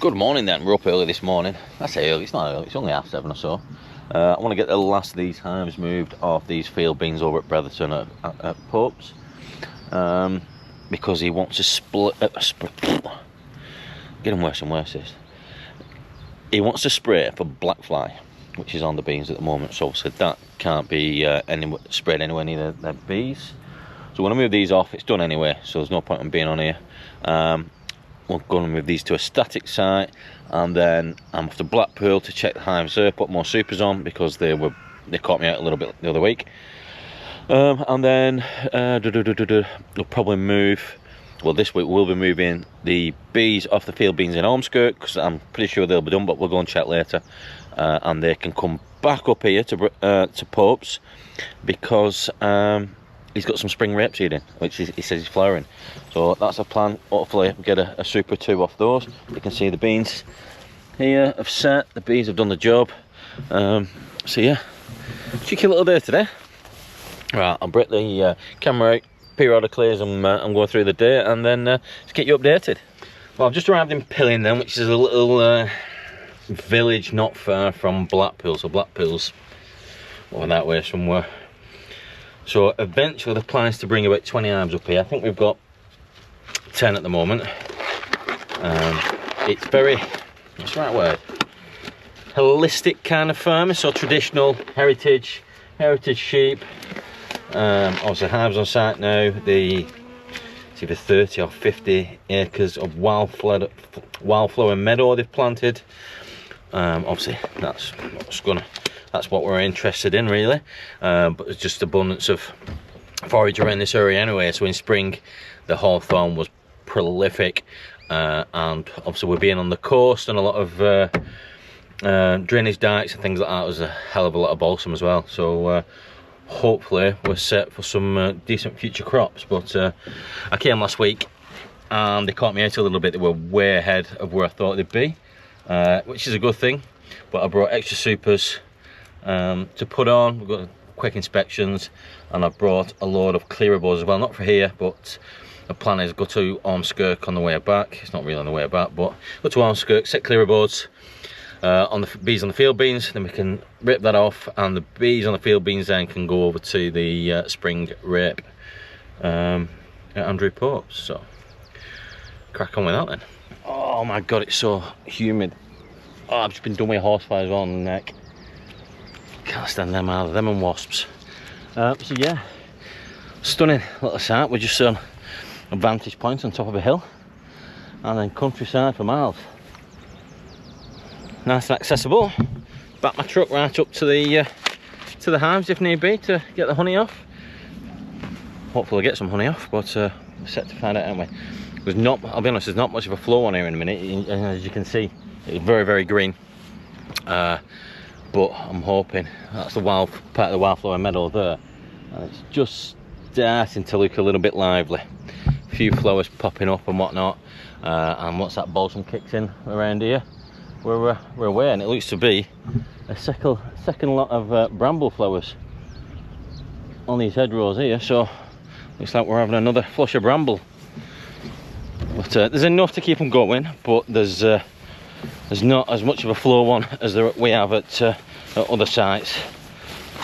Good morning then, we're up early this morning. I say early, it's not early, it's only 7:30 or so. I want to get the last of these hives moved off these field beans over at Brotherton at Pope's. Because he wants to getting worse and worse this. He wants to spray for black fly, which is on the beans at the moment, so obviously that can't be sprayed anywhere near the bees. So when I move these off, it's done anyway, so there's no point in being on here. We're going to move these to a static site, and then I'm off to Blackpool to check the hives there, put more supers on because they caught me out a little bit the other week. And then we'll probably move. Well, this week we'll be moving the bees off the field beans in Ormskirk because I'm pretty sure they'll be done, but we'll go and check later. And they can come back up here to Pope's because he's got some spring rapeseed in, which he says he's flowering. So that's a plan. Hopefully we'll get a super 2 off those. You can see the beans here have set. The bees have done the job. So yeah, cheeky little day today. Right, I'll break the camera out periodically as I'm going through the day, and then just get you updated. Well, I've just arrived in Pillin then, which is a little village not far from Blackpool. So Blackpool's over that way somewhere. So eventually the plan is to bring about 20 hives up here. I think we've got 10 at the moment. It's very, what's the right word? Holistic kind of farming, so traditional heritage sheep. Obviously hives on site now. It's either 30 or 50 acres of wildflower meadow they've planted. Obviously that's what we're interested in really, but there's just abundance of forage around this area anyway. So in spring the hawthorn was prolific, and obviously we're being on the coast, and a lot of drainage dikes and things like that. There's a hell of a lot of balsam as well, so hopefully we're set for some decent future crops. But I came last week and they caught me out a little bit. They were way ahead of where I thought they'd be, which is a good thing. But I brought extra supers to put on. We've got quick inspections, and I've brought a load of clearer boards as well, not for here, but the plan is go to Ormskirk on the way back. It's not really on the way back, but go to Ormskirk, set clearer boards on the bees on the field beans, then we can rip that off, and the bees on the field beans then can go over to the spring rape at Andrew Pope's. So crack on with that then. Oh my god, it's so humid. Oh, I've just been done with a horsefly as well on the neck. Can't stand them either, them and wasps. So yeah, stunning little site. We're just on a vantage point on top of a hill, and then countryside for miles. Nice and accessible. Back my truck right up to the hives if need be to get the honey off. Hopefully get some honey off, but we're set to find out, aren't we? There's not, I'll be honest, there's not much of a flow on here in a minute, and as you can see it's very, very green. But I'm hoping that's the part of the wildflower meadow there, and it's just starting to look a little bit lively. A few flowers popping up and whatnot, and once that balsam kicks in around here, we're away. And it looks to be a second lot of bramble flowers on these hedgerows here, so looks like we're having another flush of bramble. But there's enough to keep them going, but there's not as much of a flow on as we have at other sites.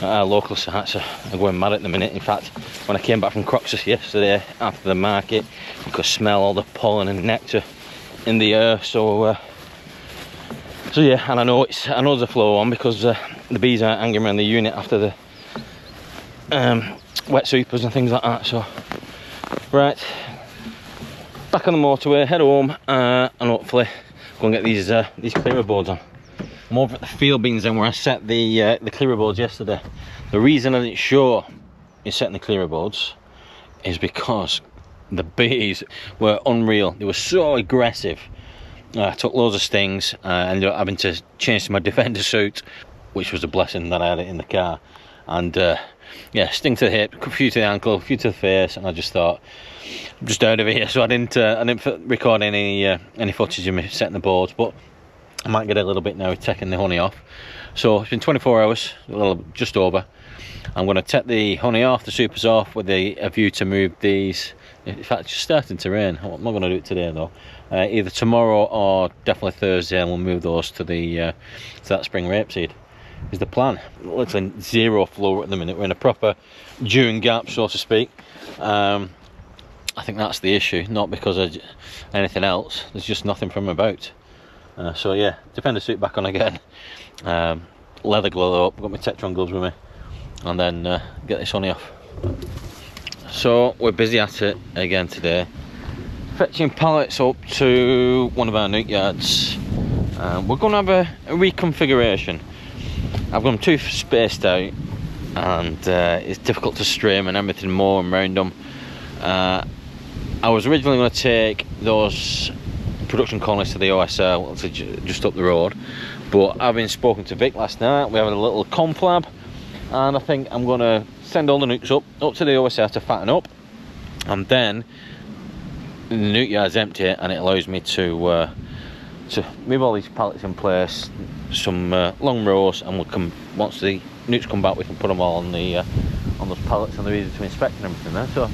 Our local sites are going mad at the minute. In fact, when I came back from Croxus yesterday after the market, you could smell all the pollen and nectar in the air. So yeah, and I know there's a flow on because the bees aren't hanging around the unit after the wet supers and things like that. So right, back on the motorway, head home, and hopefully go and get these clearer boards on. I'm over at the field beans then, where I set the clearer boards yesterday. The reason I didn't show you setting the clearer boards is because the bees were unreal. They were so aggressive. I took loads of stings. I ended up having to change to my defender suit, which was a blessing that I had it in the car. And yeah, sting to the hip, a few to the ankle, a few to the face, and I just thought, I'm just out of here. So I didn't record any footage of me setting the boards, but I might get a little bit now with taking the honey off. So it's been 24 hours, just over. I'm going to take the honey off, the supers off, with a view to move these In fact, it's just starting to rain. I'm not going to do it today though. Either tomorrow or definitely Thursday, and we'll move those to the to that spring rapeseed. Is the plan. Literally zero flow at the minute. We're in a proper June gap, so to speak. I think that's the issue, not because of anything else. There's just nothing from about. So yeah, defender suit back on again. Leather glove up. Got my Tetron gloves with me, and then get this honey off. So we're busy at it again today, fetching pallets up to one of our nuke yards. We're going to have a reconfiguration. I've got them too spaced out, and it's difficult to stream and everything more and round them. I was originally going to take those production colonies to the OSR, just up the road, but having spoken to Vic last night, we have a little conflab, and I think I'm going to send all the nukes up to the OSR to fatten up, and then the nuke yard's empty, and it allows me to move all these pallets in place, some long rows, and we'll come once the nukes come back. We can put them all on the on those pallets, and they're easy to inspect and everything there. So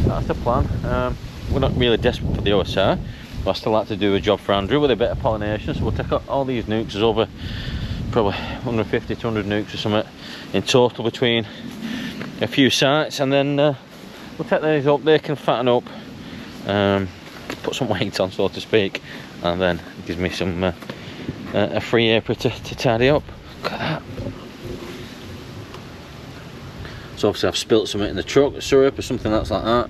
that's the plan. We're not really desperate for the OSR, but I still like to do a job for Andrew with a bit of pollination. So we'll take all these nukes. There's over probably 150 200 nukes or something in total between a few sites, and then we'll take these up. They can fatten up, put some weight on, so to speak, and then it gives me some a free apron to tidy up. Look at that. So obviously I've spilt something in the truck, syrup or something that's like that.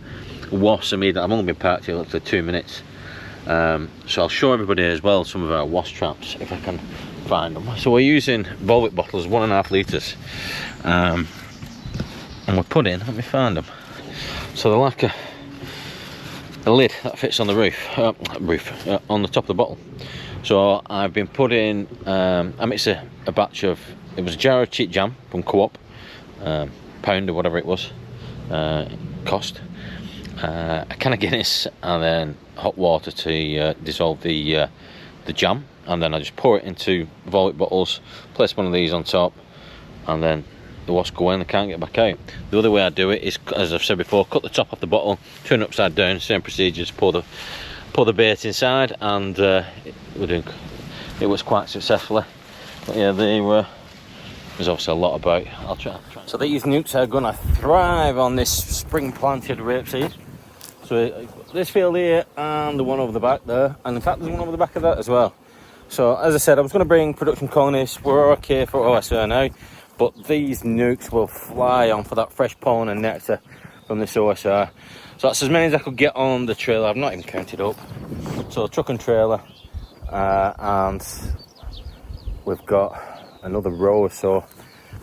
Wasps immediately. I've only been parked here literally 2 minutes. So I'll show everybody as well some of our wasp traps if I can find them. So we're using Volvic bottles, 1.5 litres, and we're putting, let me find them. So they're like a lid that fits on the on the top of the bottle. So I've been putting, I mixed a batch of, it was a jar of cheap jam from Co-op, £1 or whatever it was, cost, a can of Guinness, and then hot water to dissolve the jam, and then I just pour it into Volvic bottles, place one of these on top, and then the wasps go in, they can't get back out. The other way I do it is, as I've said before, cut the top off the bottle, turn it upside down, same procedure, just pour the bait inside, and it was quite successfully. But yeah, there's obviously a lot about. I'll try. So these nukes are going to thrive on this spring planted rapeseed. So this field here and the one over the back there, and in fact there's one over the back of that as well. So as I said, I was going to bring production colonies. We're okay for OSR now, but these nukes will fly on for that fresh pollen and nectar from this OSR. So that's as many as I could get on the trailer. I've not even counted up. So truck and trailer, and we've got another row or so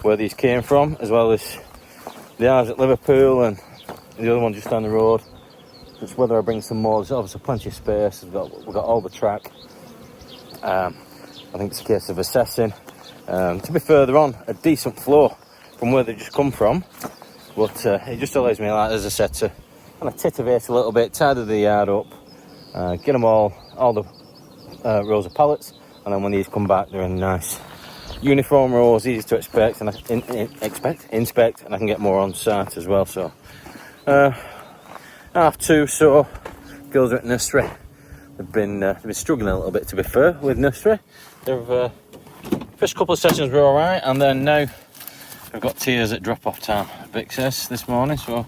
where these came from, as well as the Hives at Liverpool and the other one just down the road. It's whether I bring some more. There's obviously plenty of space. We've got all the track. I think it's a case of assessing. To be further on, a decent flow from where they just come from, but it just allows me, like as I said, to kind of titivate a little bit, tidy the yard up, get them all the rows of pallets, and then when these come back, they're in nice uniform rows, easy to inspect, and I can get more on site as well. So 2:30, so girls are at nursery. They've been struggling a little bit, to be fair, with nursery. They've first couple of sessions were all right, and then now we've got tears at drop-off time, Vic says, this morning, so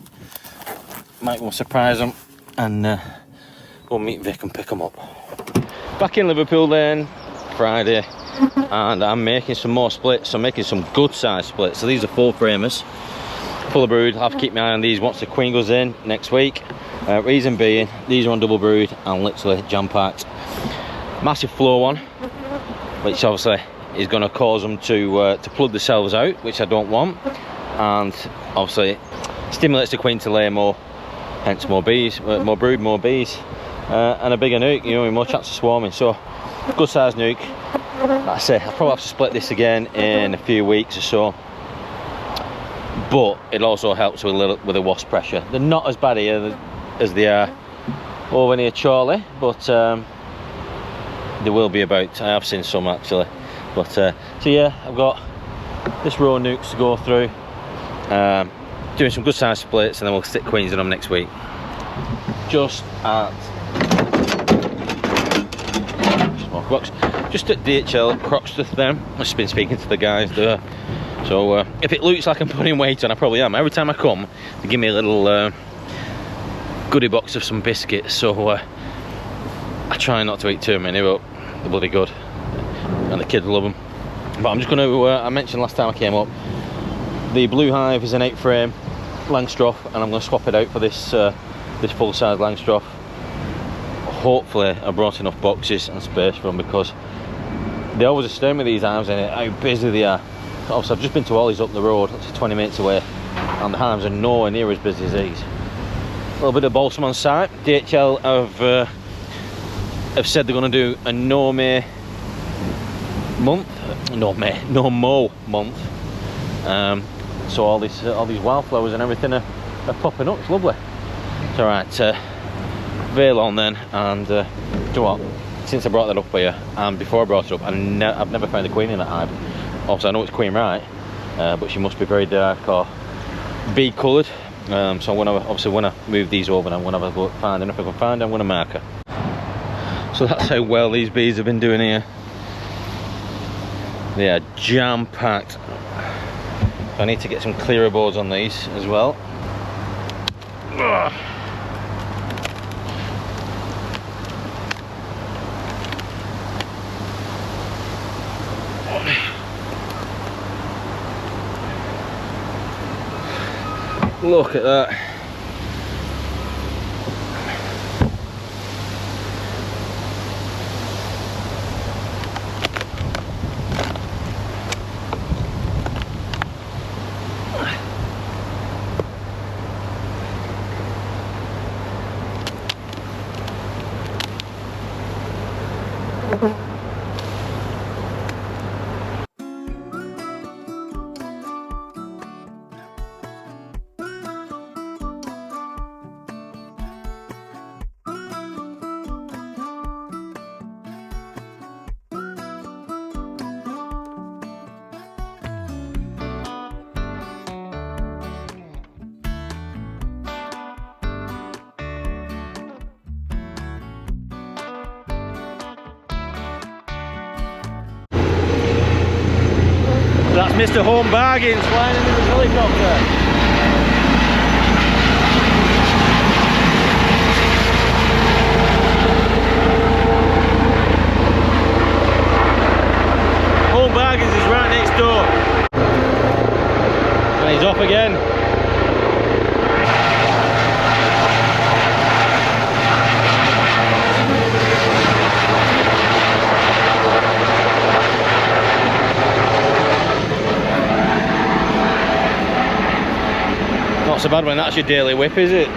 might well surprise them, and we'll meet Vic and pick them up. Back in Liverpool then, Friday, and I'm making some more splits. I'm making some good size splits. So these are 4 framers, full of brood. I'll have to keep my eye on these once the queen goes in next week. Reason being, these are on double brood and literally jam-packed. Massive flow one, which obviously is going to cause them to plug themselves out, which I don't want, and obviously stimulates the queen to lay more, hence more bees, more brood, more bees, and a bigger nuke, you know, with more chance of swarming. So good size nuke. Like I say, I'll probably have to split this again in a few weeks or so, but it also helps with the wasp pressure. They're not as bad here as they are over near Charlie, but they will be about. I have seen some actually, but so yeah, I've got this row of nukes to go through, doing some good size splits, and then we'll stick queens in them next week. just at smoke box, just at DHL Croxteth. Then I've just been speaking to the guys there. So if it looks like I'm putting weight on, I probably am. Every time I come, they give me a little goodie box of some biscuits. So I try not to eat too many, but they're bloody good, and the kids love them. But I'm just going to, I mentioned last time I came up, the blue hive is an 8 frame Langstroth, and I'm going to swap it out for this this full size Langstroth. Hopefully I brought enough boxes and space for them, because they always astonishing me, these hives, and how busy they are. Obviously I've just been to Ollie's up the road, it's 20 minutes away, and the hives are nowhere near as busy as these. A little bit of balsam on site. DHL have said they're going to do a no mow month. So all these wildflowers and everything are popping up. It's lovely. It's alright. Veil on then, and do you know what? Since I brought that up here, and before I brought it up, I've never found a queen in that hive. Obviously I know it's queen right, but she must be very dark or bee coloured. So I'm gonna, obviously when I move these over, I'm gonna have a look, find, and if I can find her, I'm gonna mark her. So that's how well these bees have been doing here. They are jam-packed. I need to get some clearer boards on these as well. Ugh. Look at that. That's Mr. Home Bargains flying into the helicopter. Home Bargains is right next door. And he's off again. Not so bad when that's your daily whip, is it?